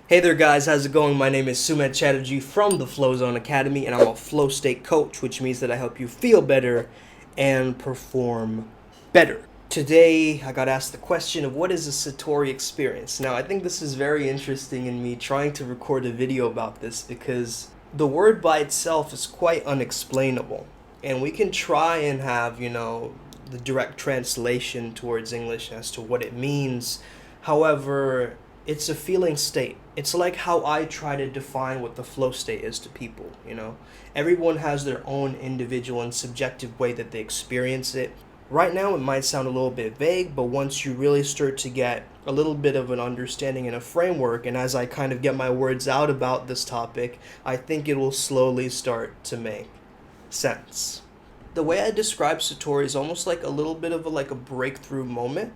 Hey there guys, how's it going? My name is Sumit Chatterjee from the Flow Zone Academy, and I'm a flow state coach, which means that I help you feel better and perform better. Today, I got asked the question of what is a Satori experience? Now, I think this is very interesting in me trying to record a video about this because the word by itself is quite unexplainable. And we can try and have, the direct translation towards English as to what it means. However, it's a feeling state. It's like how I try to define what the flow state is to people, Everyone has their own individual and subjective way that they experience it. Right now it might sound a little bit vague, but once you really start to get a little bit of an understanding and a framework, and as I kind of get my words out about this topic, I think it will slowly start to make sense. The way I describe Satori is almost like a little bit of a breakthrough moment,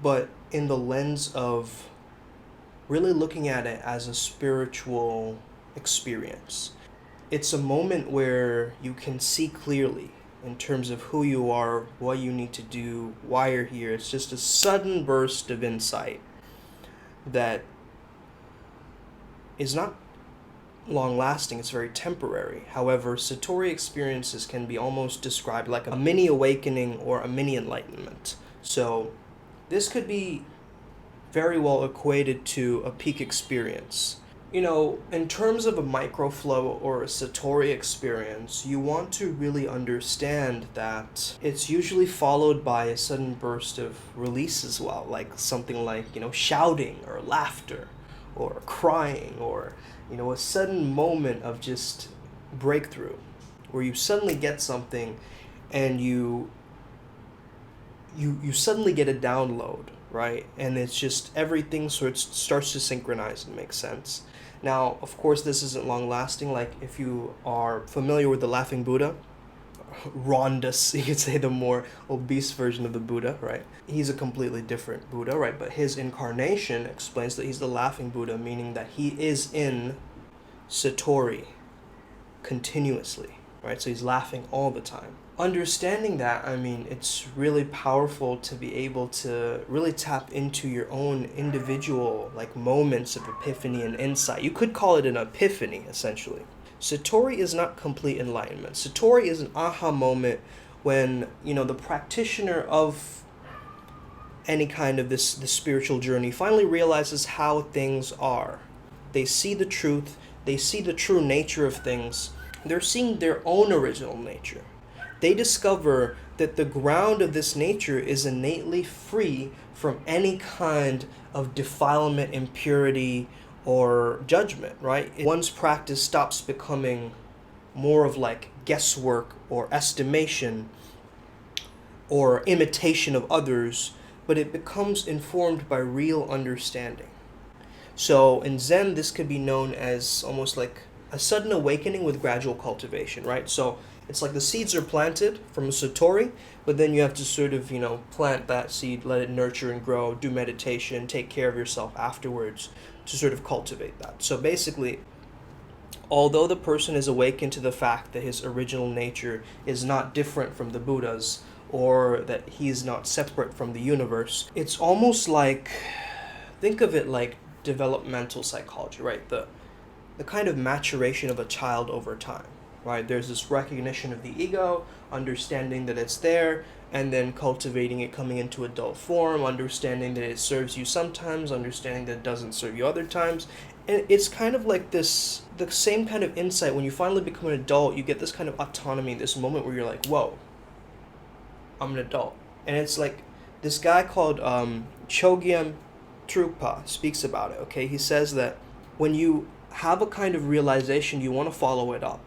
but in the lens of really looking at it as a spiritual experience. It's a moment where you can see clearly in terms of who you are, what you need to do, why you're here. It's just a sudden burst of insight that is not long lasting, it's very temporary. However, Satori experiences can be almost described like a mini awakening or a mini enlightenment. So this could be very well equated to a peak experience. In terms of a microflow or a Satori experience, you want to really understand that it's usually followed by a sudden burst of release as well, like something like, shouting or laughter or crying or, a sudden moment of just breakthrough where you suddenly get something and you suddenly get a download, right? And it's just everything starts to synchronize and make sense. Now, of course, this isn't long lasting. Like if you are familiar with the Laughing Buddha, Rondus, you could say the more obese version of the Buddha, right? He's a completely different Buddha, right? But his incarnation explains that he's the Laughing Buddha, meaning that he is in Satori continuously, right? So he's laughing all the time. Understanding that, it's really powerful to be able to really tap into your own individual moments of epiphany and insight. You could call it an epiphany, essentially. Satori is not complete enlightenment. Satori is an aha moment when, the practitioner of any kind of this spiritual journey finally realizes how things are. They see the truth, they see the true nature of things. They're seeing their own original nature. They discover that the ground of this nature is innately free from any kind of defilement, impurity, or judgment, right? One's practice stops becoming more of guesswork or estimation or imitation of others, but it becomes informed by real understanding. So in Zen, this could be known as almost like a sudden awakening with gradual cultivation, right? So it's like the seeds are planted from a Satori, but then you have to sort of, plant that seed, let it nurture and grow, do meditation, take care of yourself afterwards to sort of cultivate that. So basically, although the person is awakened to the fact that his original nature is not different from the Buddha's or that he is not separate from the universe, it's almost like, think of it like developmental psychology, right? The kind of maturation of a child over time. Right, there's this recognition of the ego, understanding that it's there, and then cultivating it coming into adult form, understanding that it serves you sometimes, understanding that it doesn't serve you other times. And it's kind of like the same kind of insight. When you finally become an adult, you get this kind of autonomy, this moment where you're like, whoa, I'm an adult. And it's like this guy called Chogyam Trungpa speaks about it, okay? He says that when you have a kind of realization, you want to follow it up.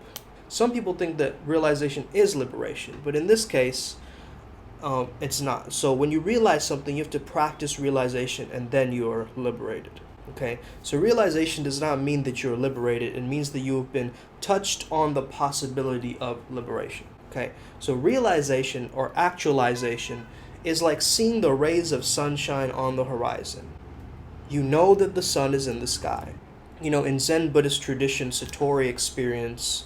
Some people think that realization is liberation, but in this case, it's not. So when you realize something, you have to practice realization, and then you are liberated. Okay? So realization does not mean that you're liberated. It means that you have been touched on the possibility of liberation. Okay? So realization or actualization is like seeing the rays of sunshine on the horizon. You know that the sun is in the sky. In Zen Buddhist tradition, Satori experience,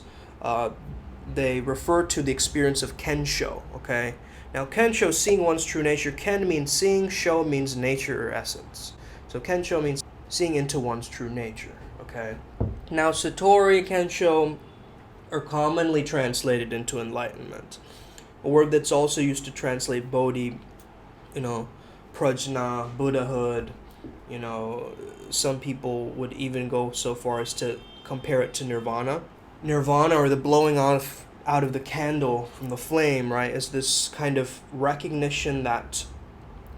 they refer to the experience of Kensho, okay? Now, Kensho, seeing one's true nature, Ken means seeing, Sho means nature or essence. So Kensho means seeing into one's true nature. Okay. Now, Satori Kensho are commonly translated into enlightenment, a word that's also used to translate Bodhi, prajna, Buddhahood. Some people would even go so far as to compare it to nirvana. Nirvana, or the blowing off out of the candle from the flame, right, is this kind of recognition that,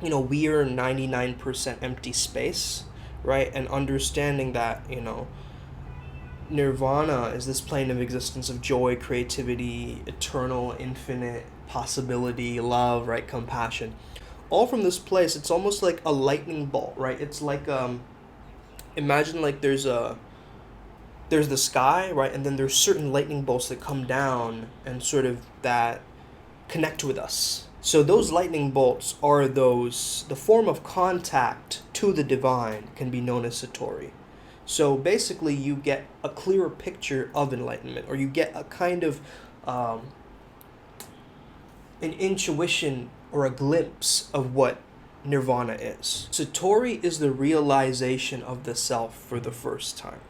we are 99% empty space, right, and understanding that, nirvana is this plane of existence of joy, creativity, eternal, infinite possibility, love, right, compassion. All from this place. It's almost like a lightning bolt, right? It's like imagine like there's the sky, right, and then there's certain lightning bolts that come down and sort of that connect with us. So those lightning bolts are the form of contact to the divine can be known as Satori. So basically you get a clearer picture of enlightenment, or you get a kind of an intuition or a glimpse of what nirvana is. Satori is the realization of the self for the first time.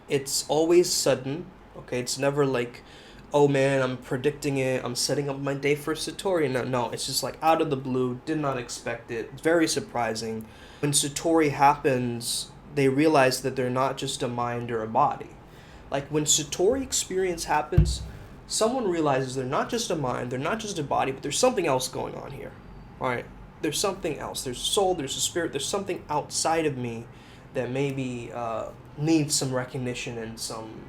It's always sudden, okay? It's never like, oh man, I'm predicting it, I'm setting up my day for Satori. No, it's just like out of the blue, did not expect it. It's very surprising. When Satori happens, they realize that they're not just a mind or a body. Like when Satori experience happens, someone realizes they're not just a mind, they're not just a body, but there's something else going on here, right? There's something else. There's a soul, there's a spirit, there's something outside of me that maybe needs some recognition and some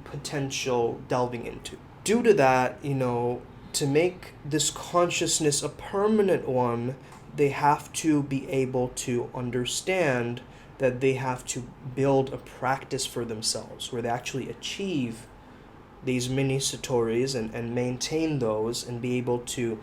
potential delving into. Due to that, to make this consciousness a permanent one, they have to be able to understand that they have to build a practice for themselves where they actually achieve these mini Satoris and maintain those and be able to,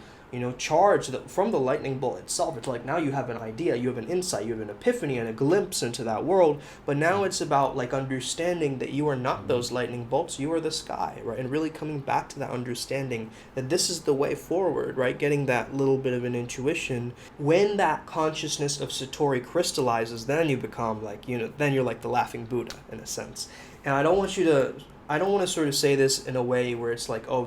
charge from the lightning bolt itself. It's like now you have an idea, you have an insight, you have an epiphany and a glimpse into that world. But now it's about like understanding that you are not those lightning bolts, you are the sky, right? And really coming back to that understanding that this is the way forward, right? Getting that little bit of an intuition. When that consciousness of Satori crystallizes, then you become like, then you're like the laughing Buddha in a sense. And I don't want to sort of say this in a way where it's like, oh,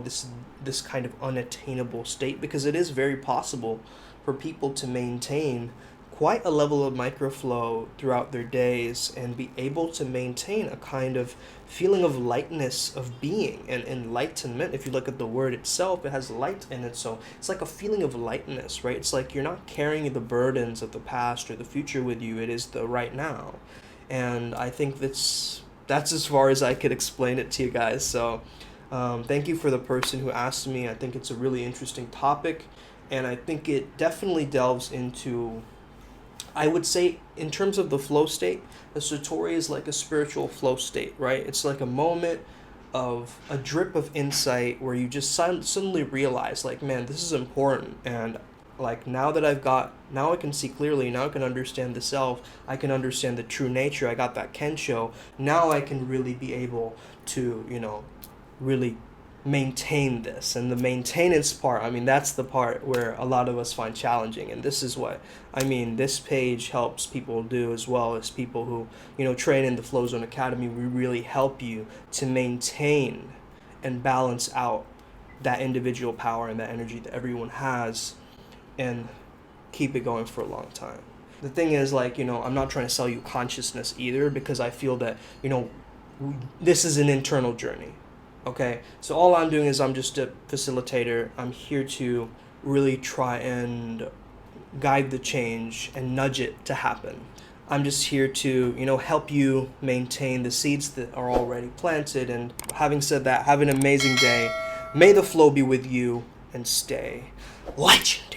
this kind of unattainable state, because it is very possible for people to maintain quite a level of microflow throughout their days and be able to maintain a kind of feeling of lightness of being and enlightenment. If you look at the word itself, it has light in it, so it's like a feeling of lightness, right? It's like you're not carrying the burdens of the past or the future with you. It is the right now. And I think that's as far as I could explain it to you guys. So thank you for the person who asked me. I think it's a really interesting topic, and I think it definitely delves into, I would say, in terms of the flow state, the Satori is like a spiritual flow state, right? It's like a moment of a drip of insight where you just suddenly realize, like, man, this is important, and like now I can see clearly, now I can understand the self, I can understand the true nature, I got that Kensho, now I can really be able to, really maintain this. And the maintenance part, that's the part where a lot of us find challenging, and this is what, this page helps people do, as well as people who, train in the Flow Zone Academy. We really help you to maintain and balance out that individual power and that energy that everyone has, and keep it going for a long time. The thing is, like, I'm not trying to sell you consciousness either, because I feel that, this is an internal journey, okay? So all I'm doing is I'm just a facilitator. I'm here to really try and guide the change and nudge it to happen. I'm just here to, help you maintain the seeds that are already planted. And having said that, have an amazing day. May the flow be with you, and stay legendary.